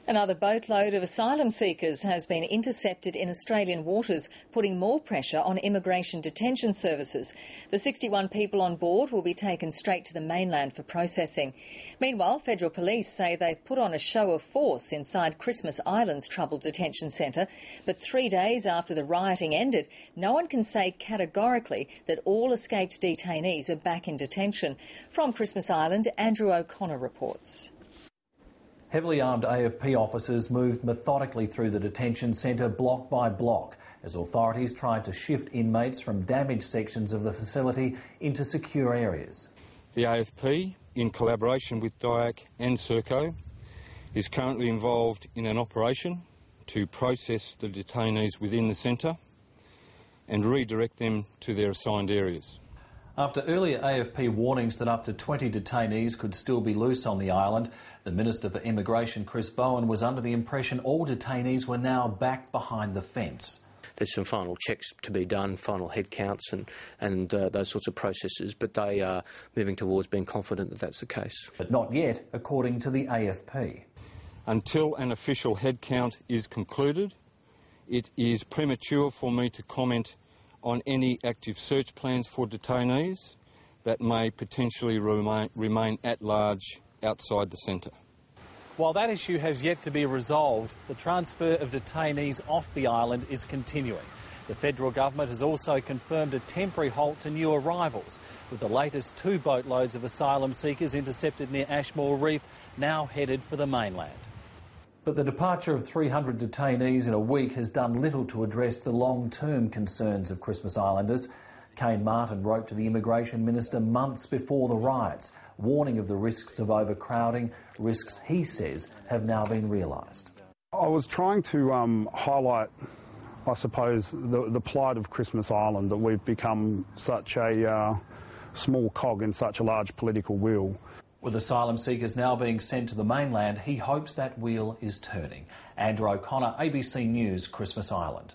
Another boatload of asylum seekers has been intercepted in Australian waters, putting more pressure on immigration detention services. The 61 people on board will be taken straight to the mainland for processing. Meanwhile, federal police say they've put on a show of force inside Christmas Island's troubled detention centre. But 3 days after the rioting ended, no one can say categorically that all escaped detainees are back in detention. From Christmas Island, Andrew O'Connor reports. Heavily armed AFP officers moved methodically through the detention centre block by block as authorities tried to shift inmates from damaged sections of the facility into secure areas. The AFP, in collaboration with DIAC and Serco, is currently involved in an operation to process the detainees within the centre and redirect them to their assigned areas. After earlier AFP warnings that up to 20 detainees could still be loose on the island, the Minister for Immigration, Chris Bowen, was under the impression all detainees were now back behind the fence. There's some final checks to be done, final head counts and those sorts of processes, but they are moving towards being confident that that's the case. But not yet, according to the AFP. Until an official head count is concluded, it is premature for me to comment on any active search plans for detainees that may potentially remain at large outside the centre. While that issue has yet to be resolved, the transfer of detainees off the island is continuing. The federal government has also confirmed a temporary halt to new arrivals, with the latest 2 boatloads of asylum seekers intercepted near Ashmore Reef now headed for the mainland. But the departure of 300 detainees in a week has done little to address the long-term concerns of Christmas Islanders. Kane wrote to the Immigration Minister months before the riots, warning of the risks of overcrowding, risks he says have now been realised. I was trying to highlight, I suppose, the plight of Christmas Island, that we've become such a small cog in such a large political wheel. With asylum seekers now being sent to the mainland, he hopes that wheel is turning. Andrew O'Connor, ABC News, Christmas Island.